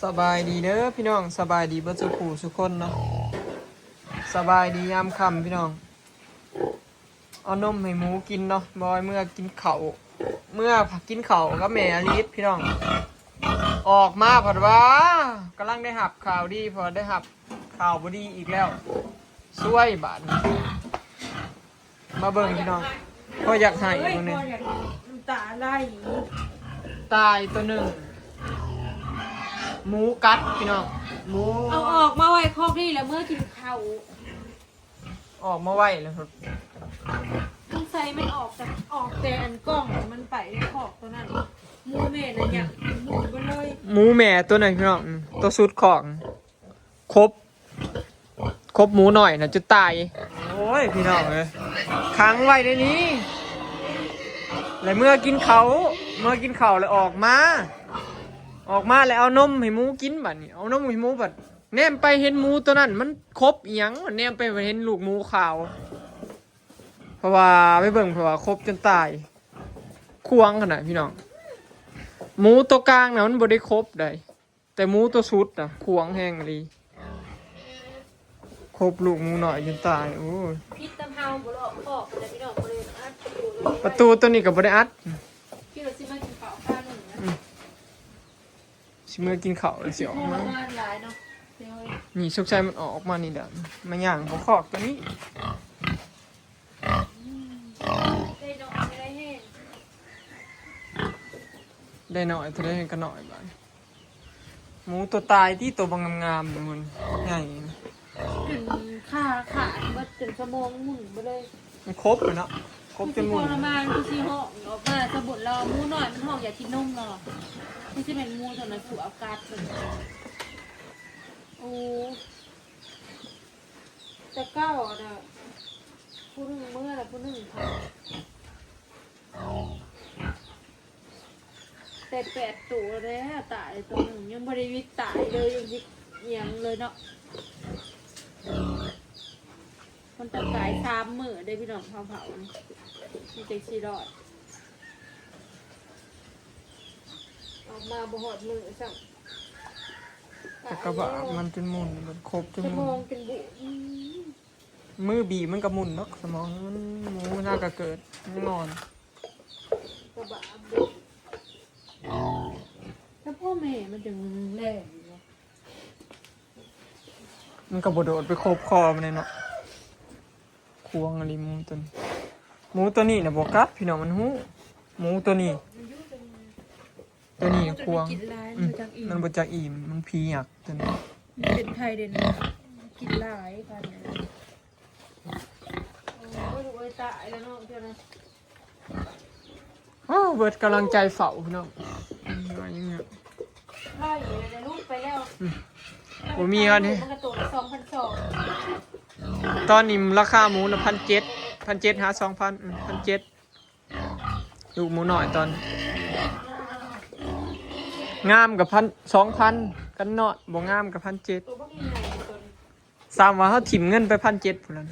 สบายดีเด้อพี่น้องสบายดีเบิดสุขสุขคนเนาะสบายดียามค่ำพี่น้องเอานมให้หมูกินเนาะบอยเมื่อกินข้าวกินข้าวกับแม่อลิศพี่น้องออกมาพอดว่ากำลังได้หับข่าวดีพอได้หับข่าวบ่ดีอีกแล้วช่วยบาดมาเบิ่งพี่น้องก็อยากให้ตัวนึงตาไหลตายตัวหนึ่งหมูกัดพี่น้องหมูเอาออกมาไว้ครอบนี่แล้วเมื่อกินข้าวออกมาไว้แล้วครับต้องใส่มันออกแต่อันกล้องมันไปขอบตัวนั้นหมูเมนอะไรอย่างหมูไปเลยหมูแม่ตัวไหนพี่น้องตัวสุดของครบหมูหน่อยนะจะตายโอ้ยพี่น้องเลยค้างไว้ในนี้แล้วเมื่อกินเขาแล้วออกมาแล้วเอานมให้หมูกินบัดนี้เอานมให้หมูบัดแนมไปเห็นหมูตัวนั้นมันครบอีหยังแนมไปเห็นลูกหมูขาวเพราะว่าไม่เบิ่งเพราะว่าครบจนตายควงขนาดพี่น้องหมูตัวกลางนะมันบ่ได้ครบได้แต่หมูตัวสุดนะควงแห้งเลยครบลูกหมูหน่อยจนตายโอ้ยพิษตำเฮาบ่หลอกขอบเลยพี่น้องบ่ได้อัดประตูตัวนี้ก็บ่ได้อัดพี่เราสิมากินข้าวข้าวหนึ่งนะชิเมื่อกินข้าวเลยสิออกมานี่โชคชัยมันออกมานี่เด้อมาย่างเขาคอกตัวนี้ได้หน่อยเท่าได้ก็หน่อยบ้างหมูตัวตายที่ตัวบางงามๆมันใหญ่ถึงขาเบิดถึงสมองหมุนไปเลยมันครบเลยเนาะครบจนหมุนทรมานคือสิห้องออกมาสะบุดเราหมูหน่อยมันห้องอย่ากินนมหรอกนี่จะเป็นหมูตัวนั้นสูบอากาศเลยโอ้แต่เก้าน่ะผู้หนึ่งเมื่อแล้วผู้หนึ่งค่ะแต่8 ตัวแล้วตายตัวหนึ่งยังบริวิตตายเลยยังยิบเอียงเลยเนาะมันจะตาย3 มื้อได้พี่น้องเผามีใจชีรอดออกมาบ่หอดมือสั่งแต่กระบะมันจนหมุนมันครบจนหมุนสมองเป็นบุมือบีมันกระมุนเนาะสมองมันหมูน่ากระเกิดงอนกระบะบุถ้าพ่อแม่มันจะแรงมันกระโดดไปโคบคอมันเลยเนาะควงอะไรหมูตัวนี้นะบอกกัดพี่น้องมันหูหมูตัวนี้ควงมันบดจากอิ่มมันพีอยากตัวนี้เป็นไทยเด่นกินหลายกันโอ้ยโอ้ยตายแล้วเนาะเพื่อนนะเบิดกำลังใจเฝ้าพี่น้องยังไงไล่เลยลูกไปแล้วผมมีอันนี้มันกระโดด2,200ตอนนี้ราคาหมูละ1,700หา2,000 1,700ลูกหมูหน่อยตอนงามกับ2,000กันเนาะบ่งามกับ1,7003ว่าเขาถิ่มเงินไป1,700พุ่นแล้ว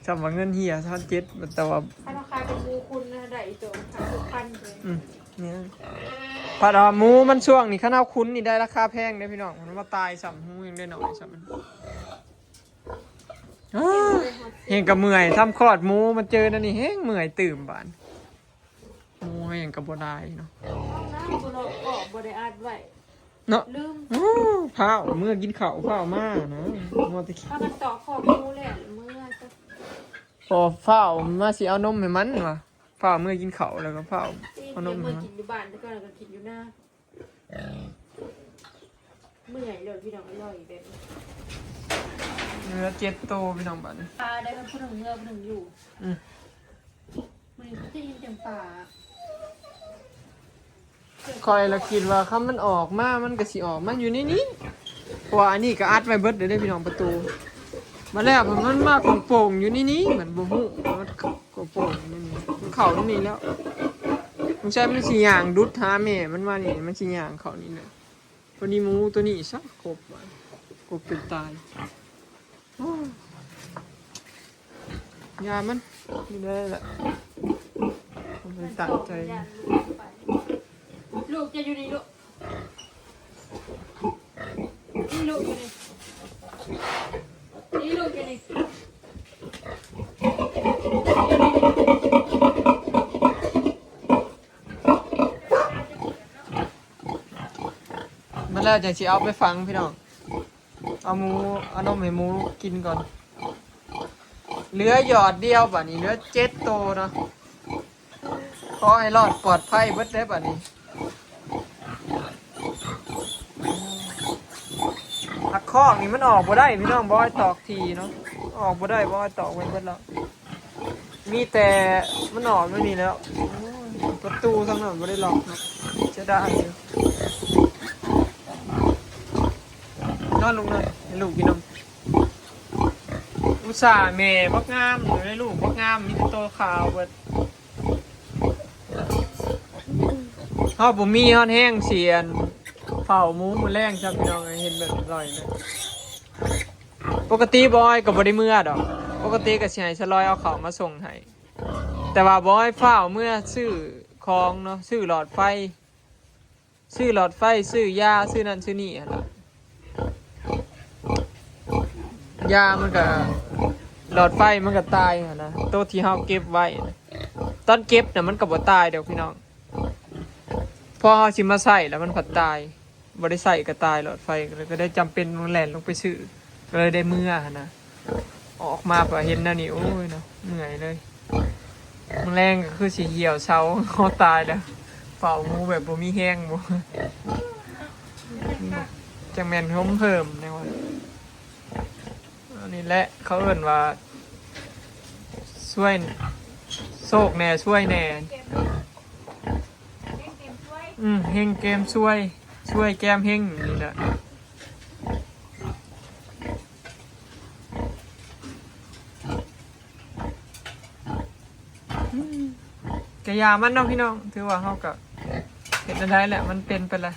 3ว่าเงินเฮีย1,700แต่ว่าถ้าราคาเป็นหมูคุณนะได้ตัว1,000เลยนี่ผัดหมูมันช่วงนี้ข้าวคุ้นนี่ได้ราคาแพงเลยพี่น้องมันมาตาย3หูยังได้หน่อย3มันเห็นกับเมื่อยทำคลอดหมูมันเจอนั่นนี่เฮ้งเมื่อยตื่มบานหมูเห็นกับบัวได้เนาะบริอาดไว้เนาะลืมข้าวเมื่อกินข้าวข้าวมากนะมอติถ้ามันต่อขอบหมูเลยเมื่อพอข้าวมาสิเอานมให้มันวะข้าวเมื่อกินข้าวแล้วก็ข้าวเอานมให้มันกินอยู่บ้านแล้วก็กินอยู่หน้าเมื่อยเลยพี่น้องอร่อยแบบเนื้อ7 โตพี่น้องบ้านปลาได้ก็พูดถึงเมื่อพูดถึงอยู่มันจะยินเสียงปลาคอยละคิดว่าคำมันออกมามันก็สิออกมาอยู่ในนี้เพราะว่าอันนี้ก็อัดไว้เบิดได้พี่น้องประตูมาแล้วมันมาโป่งอยู่ในนี้เหมือนบ่ฮู้มันโป่งอยู่ในนี้มันเข้าในนี้แล้วมันใช่มันสิย่างดุดหาแม่มันมานี่มันสิย่างเข้านี่เลยพอดีหมูตัวนี้ซะครบจนตายยามันนี่ได้แหละผมตั้งใจ ลูกจะอยู่นี่ลูกนี่ลูกอยู่นี่นี่ลูกอยู่นี่มันแล้วจังสิเอาไปฟังพี่น้องเอาหมูเอานมให้หมูกินก่อนเหลือหยอดเดียวบัดนี้เหลือ7 โตเนาะขอให้รอดปลอดภัยเบิดได้บัดนี้หักคอกนี่มันออกบ่ได้พี่น้องบ่ให้ตอกทีเนาะออกบ่ได้บ่ให้ตอกไว้เบิดแล้วมีแต่มันออกไม่มีแล้วโอ้ยประตูทั้งนั้นบ่ได้ล็อกเนาะจะได้อยู่นอนลงเลยให้ลูกกินนมอุตส่าห์แม่บักงามอยู่ให้ลูกบักงามมีแต่ตัวขาวเบิดเฮาบ่มีฮอดแห้งเสียนเฝ้าหมูมื้อแรงจังพี่น้องเห็นแบบอร่อยเลยปกติบอยก็บ่ได้เมื่อดอกปกติก็สิให้ฉลอยเอาข้าวมาส่งให้แต่ว่าบอยเฝ้าเมื่อซื้อของเนาะซื้อหลอดไฟซื้อยาซื้อนั่นซื้อนี่หั่นล่ะยามันก็หลอดไฟมันก็ตายหั่นนะตัวที่เฮาเก็บไว้นะตอนเก็บน่ะมันก็บ่ตายเด้อพี่น้องพอเฮาสิมาใส่แล้วมันผัดตายบ่ได้ใส่ก็ตายหลอดไฟก็ได้จำเป็นต้องแล่นลงไปซื้อก็เลยได้เมื่อหั่นนะออกมาพอเห็นแล้วนี่โอ้ยเนาะเหนื่อยเลยมันแรงก็คือสิเหี่ยวเช้าเฮาตายแล้วเฝ้าหมูแบบบ่มีแห้งบ่จังแม่นเพิ่มแนวว่าอันนี้แหละเขาเอิ้นว่าช่วยโชคแน่ช่วยแน่เฮงเกมช่วยแก้มเฮงนี่แหละกะยามันเนาะพี่น้องถือว่าเฮาก็เฮ็ดได้แหละมันเป็นไปแล้ว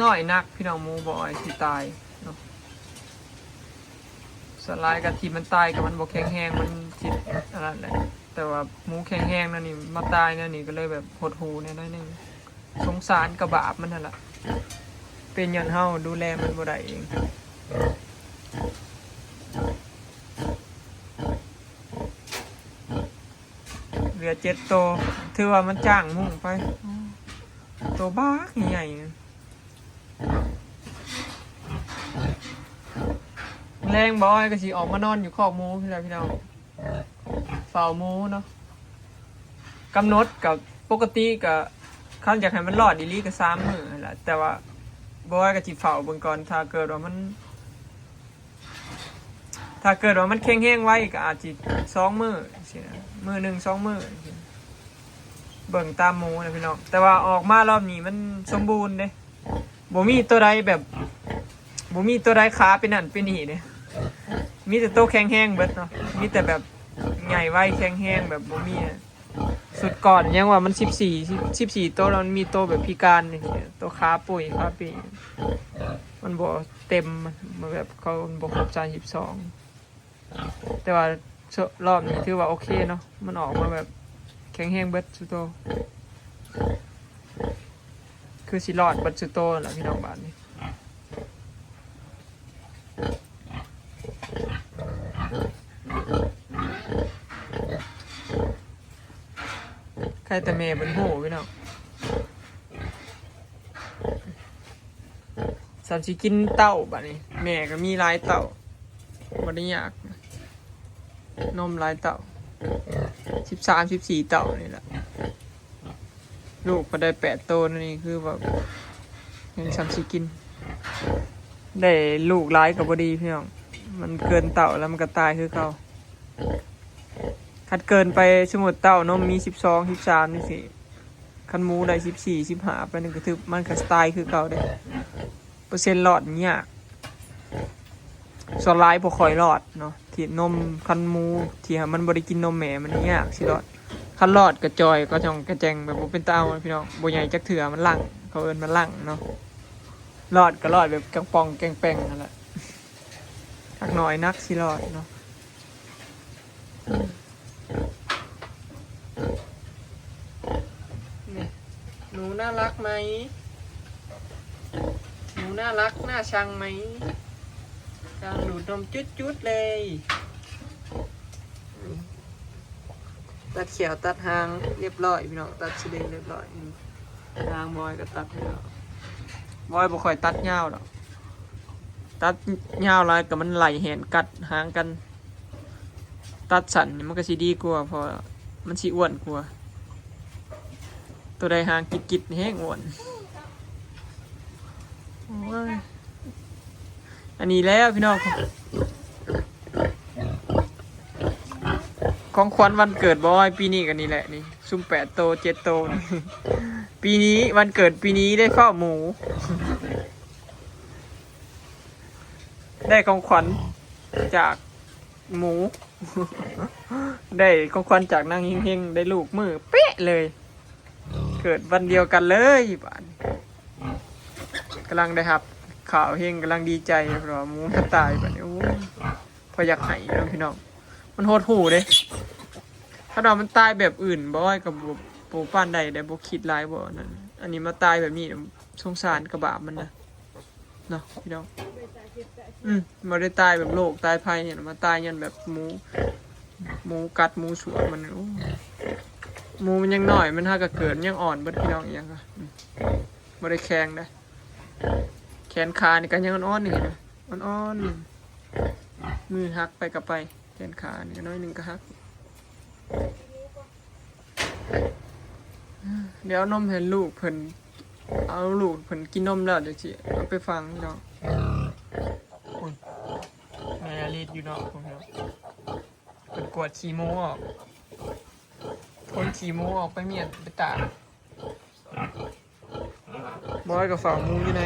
น้อยนักพี่น้องหมูบ่อยสิตายเนาะสลายกับที่มันตายกับมันบ่แข็งแรงมันสิอันนั้นแหละแต่ว่าหมูแข็งแรงนั่นนี่มาตายนั่นนี่ก็เลยแบบหดหูแน่น้อยนึงสงสารกับบาปมันนั่นล่ะเป็นหยันเฮาดูแลมันบ่ได้เองเหลือ7 โตถือว่ามันจ้างมุ่งไปโตบ้าใหญ่แรงบอยก็สิออกมานอนอยู่คอกหมูพี่น้องเฝ้าหมูเนาะกำหนดกับปกติกับขั้นอยากให้มันรอดดีลีก็3 มื้อแหละแต่ว่าบอยก็สิเฝ้าเบิ่งก่อนถ้าเกิดว่ามันแข็งแรงไว้ก็อาจสิ2 มื้อสินะมื้อหนึ่ง2 มื้อเบิ่งตามหมูนะพี่น้องแต่ว่าออกมารอบนี้มันสมบูรณ์เด้บ่มีตัวใดแบบบ่มีตัวใดขาเป็นนั่นเป็นนี่เด้มีแต่โตแข็งแห้งเบิดเนาะมีแต่แบบใหญ่ไว้แข็งแห้งแบบบ่มีสุดก่อนยังว่ามัน14โตแล้วมันมีโตแบบพิการนี่โตขาป่วยขาปีมันบ่เต็มมันแบบเขาบ่ครบ32แต่ว่ารอบนี้ถือว่าโอเคเนาะมันออกมาแบบแข็งแห้งเบิดสุดโตคือสิรอดเบิดสุดโตแหละพี่น้องบ้านนี้ใครแต่แม่เป็นโหพี่น้องสามสิกินเต้าบ้านี้แม่ก็มีหลายเต้าบ่ได้ยากนมหลายเต้า13-14 เต้านี่แหละลูกก็ได้8 โตนี่คือแบบยังสามสิกินได้ลูกหลายก็บ่ดีพี่น้องมันเกินเต้าแล้วมันก็ตายคือเก่าคัดเกินไปสมมุติเต้านมมี12-13นี่สิคันหมูได้14-15ไปนึงก็ถือมันก็ตายคือเก่าเด้เปอร์เซ็นต์รอดยากส่วนหลายบ่ค่อยรอดเนาะที่นมคันหมูที่มันบ่ได้กินนมแม่มันยากสิรอดคันรอดกระจอยก็จ่องกระแจงแบบบ่เป็นตาเอาพี่น้องบ่ใหญ่จักเถื่อมันลั่งเขาเอิ้นมันลั่งเนาะรอดก็รอดแบบกังปองแกงแป้งนั่นแหละทักหน่อยนักสิรอดเนาะ น่ารักไหมหมูน่ารักน่าชังไหมกำลังดูดนมจุดๆเลยตัดเขียวตัดหางเรียบร้อยพี่น้องตัดสีแดงเรียบร้อยหางบอยก็ตัดให้แล้วบอยบ่ค่อยตัดยาวหรอกตัดยาวไรกับมันไหลแหนกัดหางกันตัดสันนี่มันก็สิดีกว่าเพราะมันสิอ้วนกว่าตัวใดหางกิดๆแห้งอ้วนโอ้ยอันนี้แล้วพี่น้องของขวัญวันเกิดบอยปีนี้กันนี่แหละนี่ซุ่ม8 โต 7 โตนี่ปีนี้วันเกิดปีนี้ได้เฝ้าหมู ได้ของขวัญจากหมู ได้ของขวัญจากนางเฮงๆได้ลูกมือเป๊ะเลย เกิดวันเดียวกันเลยบ้านกำลังได้ครับข่าวเฮงกำลังดีใจเพราะหมูมันตายบ้านนี้โอ้พออยากให้น้องพี่น้องมันโหดหูเด้ถ้าเรามันตายแบบอื่นบ่อยกับปูป้านใดได้บ่คิดร้ายบ่นั่นอันนี้มาตายแบบนี้สงสารกระบาปมันนะเนาะพี่น้องมาได้ตายแบบโรคตายภัยเนี่ยมาตายยันแบบหมูกัดหมูสวนมันโอ้หมูมันยังหน่อยมันถ้าก็เกิดยังอ่อนเบิดพี่น้องอย่างก็บ่ได้แข็งได้แขนขานี่ก็ยังอ่อนๆนี่นะอ่อนๆมือหักไปกับไปแขนขานี่ก็น้อยหนึงก็หักเดี๋ยวนมให้ลูกเพิ่นเอาลูกเพิ่นกินนมแล้วเดี๋ยวสิเอาไปฟังพี่น้องแม่รีดอยู่เนาะผมเนาะเป็นกวดขี้โมออกคนขี้โมออกไปเมียนไปตากบอยกับฝ่ามูอยู่ใน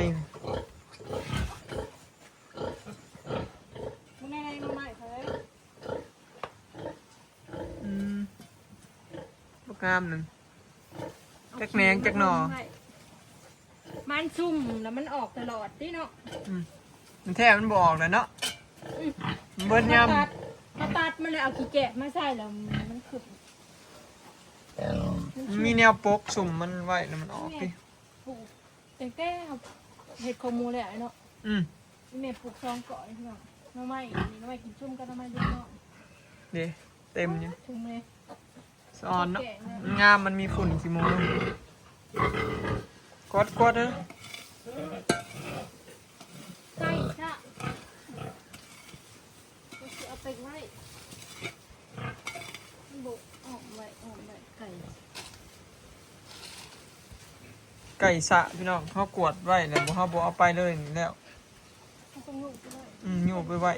มึงในมาใหม่เฮ้ย ลูกงามหนึ่งจักแหนงจักหนอมันซุ่มแล้วมันออกตลอดดิเนาะมันแทบมันบอกเลยเนาะเบิ้ลยำมาตัดมันเลยเอาขี้แกะมาใส่แล้วมันขุดมีแนวปกสุ่มมันไว้แล้วมันออกดิแต่แก้เห็ดขมูเลยเนาะนี่เมย์ปลูกซองเกาะนี่เนาะน้ำไม้นี่น้ำไม้กินชุ่มกันน้ำไม้เยอะเนาะเดี๋ยวเต็มอยู่ชุ่มเลยซ้อนเนาะงามมันมีฝุ่นกี่โมงกดเนอะใช่ค่ะเอาไปไว้บุกออกไว้ไก่สะพี่น้องเขากวดไว้แล้วเขาบอกเอาไปเลยนี่แล้วโยกไปไว้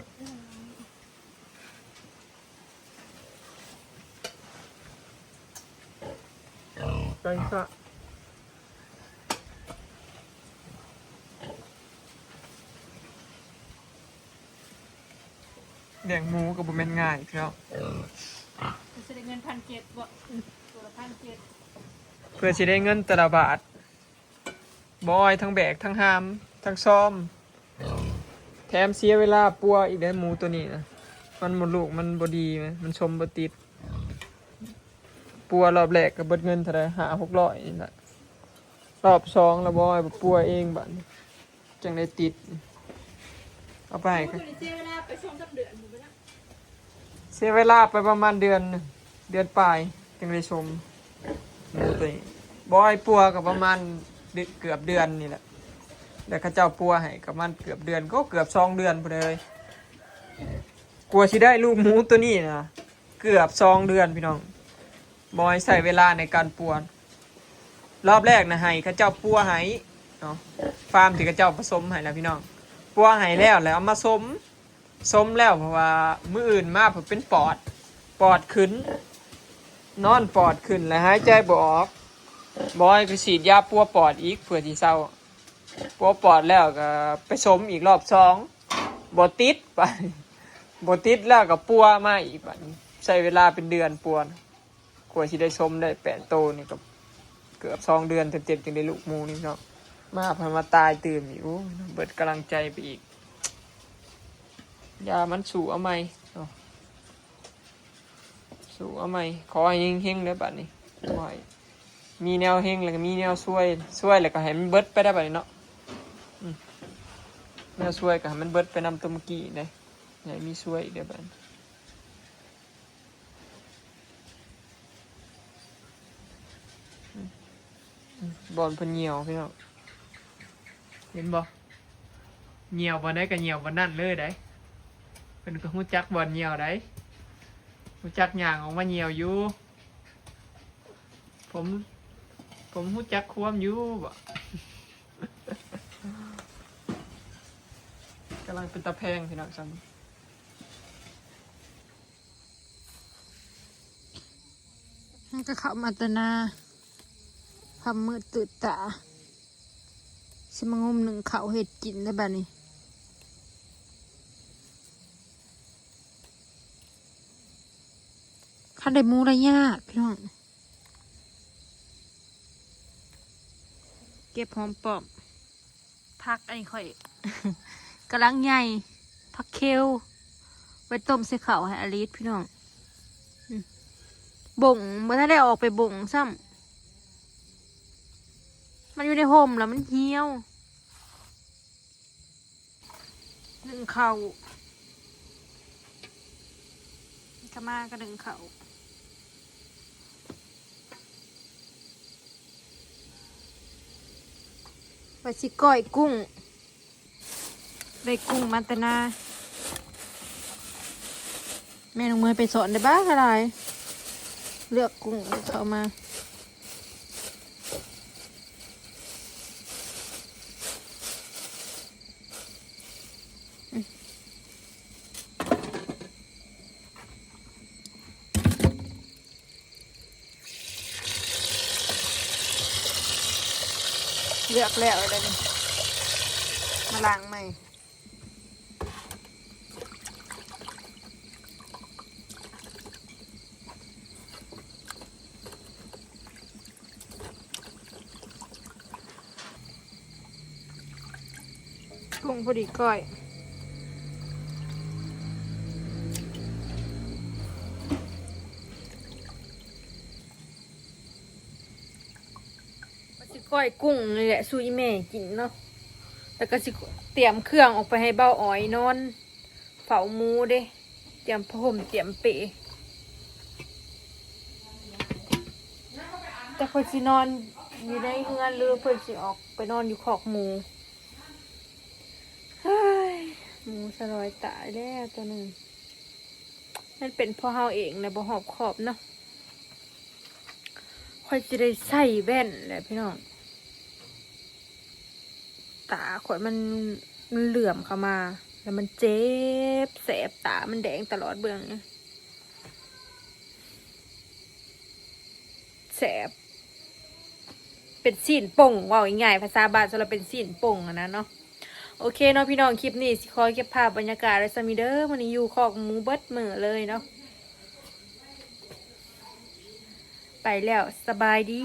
ไก่สะเลี้ยงหมูกับบุเมนง่ายพี่น้องจะได้เงิน1,700บ่ตัวละ1,700เพื่อจะได้เงินแต่ละบาทบอยทั้งแบกทั้งหามทั้งซ้อมแถมเสียเวลาปัวอีกได้หมูตัวนี้นะมันหมดลูกมันบดีไหมมันชมบติดปัวรอบแรกกับเบิดเงินเท่าไร500-600นี่แหละรอบ2แล้วบอยปัวเองบัดจังได้ติดเอาไปเสียเวลาไป2-3 เดือนหมดแล้วเสียเวลาไปประมาณเดือนปลายจังได้ชมหมูตัวนี้บอยปัวกับประมาณเกือบเดือนนี่แหละแต่ข้าเจ้าปัวให้กับมันเกือบเดือนก็เกือบ2 เดือนพอเลยกลัวที่ได้ลูกหมูตัวนี้นะเกือบ2 เดือนพี่น้องบอยใส่เวลาในการปัวรอบแรกนะให้ข้าเจ้าปัวให้เนาะฟาร์มที่ข้าเจ้าผสมให้แล้วพี่น้องปัวให้แล้วเอามาสมแล้วเพราะว่ามื้ออื่นมาผมเป็นปอดขึ้นนอนปอดขึ้นแล้วหายใจบ่ออกบอยก็ฉีดยาปัวปอดอีกเพื่อที่เศร้าปัวปอดแล้วก็ไปสมอีกรอบ2บ่ติดไปบ่ติดแล้วก็ปัวมาอีกบัดใช้เวลาเป็นเดือนปัวกว่าสิได้สมได้8 โตนี่ก็เกือบ2 เดือนเต็มๆจึงได้ลูกหมูนี่เนาะมาพามาตายตื่นอีกโอ้เบิดกำลังใจไปอีกยามันสู่เอาไหมสู่เอาไหมขอให้เฮงๆเด้อบัดนี้ขอให้ มีแนวเฮงแล้วก็มีแนวช่วยแล้วก็ให้มันเบิดไปได้บัดนี้เนาะแนวช่วยก็ให้มันเบิดไปนำตัวเมื่อกี้ได้อย่าให้มีช่วยอีกเดี๋ยวบัดบอลเพิ่นเหี่ยวพี่น้องเห็นบ่เหี่ยวบ่ได้ก็เหี่ยวบ่นั่นเลยได้เพิ่นก็ฮู้จักบอลเหี่ยวได้ฮู้จักย่างออกมาเหี่ยวอยู่ผมฮู้จักความอยู่บ่กำลังเป็นตะแพงพี่น้องซ้ำ มันก็เข้ามาตนาทำมืดตื่นตาสิมางมหนึ่งเขาเห็ดกินได้บ้านี้ขั้นได้หมูได้ยากพี่น้องเก็บหอมปอมพักไอ้ข่อย กำลังใหญ่พักเคลไว้ต้มใส่ข้าวให้อลิสพี่น้องบ่งเมื่อถ้าได้ออกไปบ่งซ้ำมันอยู่ในห่มแล้วมันเหี่ยวหนึ่งเข่าขม่าก็หนึ่งเข่าไปสิก้อยกุ้งได้กุ้งมันตนาแม่น้องเมย์ไปสอนได้บ้างอะไรเลือกกุ้งเข้ามาเลือกแล้วอะไรนี่มาล้างใหม่กุ้งพอดีก้อยสิก้อยกุ้งเลยแหละซุยแม่กินเนาะแล้วก็สิเตรียมเครื่องออกไปให้เบ้าอ้อยนอนเฝ้าหมูเด้เตรียมผ้าห่มเตรียมเปะแต่เพิ่นสินอนอยู่ในเรือนหรือเพิ่นสิออกไปนอนอยู่คอกหมูเฮ้ยหมูสลอยตายแล้วตัวหนึ่งนั่นเป็นเพ่อเฮาเองนะบ่หอบขอบเนาะค่อยจะได้ใส่แว่นแหละพี่น้องตาข่อยมันเหลื่อมเข้ามาแล้วมันเจ็บแสบตามันแดงตลอดเบื้องเนี่ยแสบเป็นสีนป่งว่าง่ายๆภาษาบ้านเราเป็นสีนป่งอะนะเนาะโอเคเนาะพี่น้องคลิปนี้สิขอเก็บภาพบรรยากาศไว้ซะมีเด้อวันนี้อยู่คอกหมูเบิดมือเลยเนาะไปแล้วสบายดี